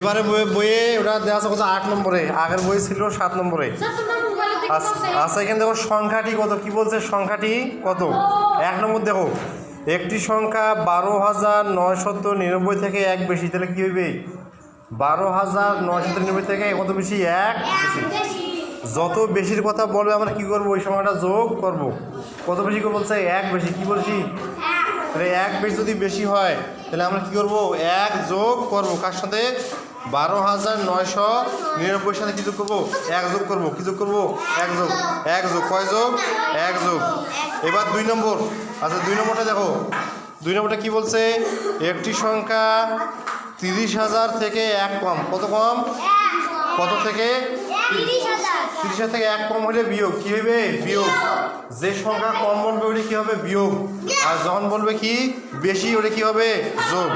এবারে বইয়ে ওটা দেওয়া আছে কত 8 নম্বরে, আগের বই ছিল 7 নম্বরে। আচ্ছা এখানে দেখো সংখ্যাটি কত, কি বলছে সংখ্যাটি কত। 1 নম্বর দেখো, একটি সংখ্যা 12,999 থেকে 1 বেশি, তাহলে কি হইবে 12,999 থেকে কত বেশি, 1 বেশি। যত বেশির কথা বলবে আমরা কি করবো, ওই সংখ্যাটা যোগ করব। কত বেশি করে বলছে, 1 বেশি। কি বলছি, তাহলে 1 বেশি যদি বেশি হয় তাহলে আমরা কি করব, 1 যোগ করব। কার সাথে, 12,999 সাথে কি যোগ করবো, 1 যোগ করবো। কি যোগ করবো, 1 যোগ। 1 যোগ, কয় যোগ, 1 যোগ। এবার 2 নম্বর। আচ্ছা 2 নম্বরটা দেখো, 2 নম্বরটা কি বলছে, একটি সংখ্যা 30,000 থেকে 1 কম। কত কম, কত থেকে, 30,000 থেকে 1 কম হলে বিয়োগ। কি হবে, বিয়োগ। যে সংখ্যা কম বলবে ওটা কি হবে, বিয়োগ। আর যখন বলবে কি বেশি, ওটা কি হবে, যোগ।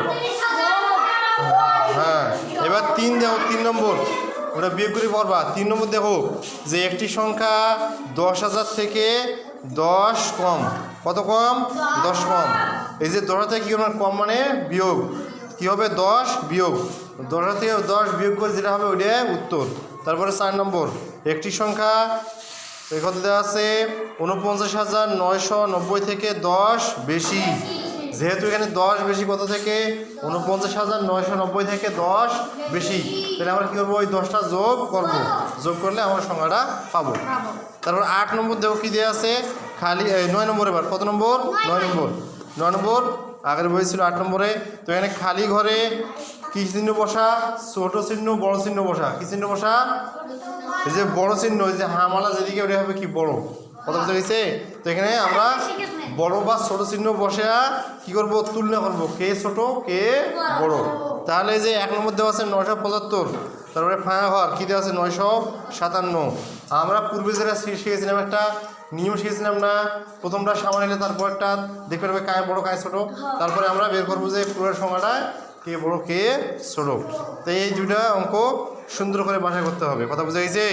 হ্যাঁ এবার 3 দেখো, 3 নম্বর, ওটা বিয়োগ করে পড়বা। 3 নম্বর দেখো, যে একটি সংখ্যা 10,000 থেকে 10 কম। কত কম, 10 কম। এই যে 10 থেকে কি হবে, কম মানে বিয়োগ। কি হবে, 10 বিয়োগ। 10 থেকে 10 বিয়োগ করে যেটা হবে ওইটাই উত্তর। তারপরে 4 নম্বর, একটি সংখ্যা কত দেওয়া আছে, 49,990 থেকে 10 বেশি। যেহেতু এখানে 10 বেশি, কত থেকে, 49,990 থেকে 10 বেশি, তাহলে আমরা কী করবো, ওই 10টা যোগ করব। যোগ করলে আমরা সংখ্যাটা পাবো। তারপর 8 নম্বর দেখো কি দেওয়া আছে, খালি 9 নম্বর। এবার কত নম্বর, 9 নম্বর। 9 নম্বর, আগের বই ছিল 8 নম্বরে। তো এখানে খালি ঘরে কি চিহ্ন বসা, ছোট চিহ্ন বড় চিহ্ন বসা। কি চিহ্ন বসা, এই যে বড় চিহ্ন, এই যে হামালা যেদিকে ওটা হবে কি বড়। কত বুঝতে গেছে। তো এখানে আমরা বড় বা ছোট চিহ্ন বসে কি করব, তুলনা করব, কে ছোট কে বড়। তাহলে যে 1 নম্বর দেওয়া আছে 975, তারপরে ফাঁকা ঘর কি দেওয়া আছে 957। আমরা পূর্বে যেটা শিখেছিলাম, একটা নিয়ম শিখেছিলাম না, প্রথমটা সামান এলে তারপর একটা দেখতে পারবে কায় বড় কায় ছোট। তারপরে আমরা বের করবো যে পুরো সংখ্যাটা কে বড় কে ছোট। তো এই দুইটা অঙ্ক সুন্দর করে বাছাই করতে হবে। কথা বুঝে গেছে।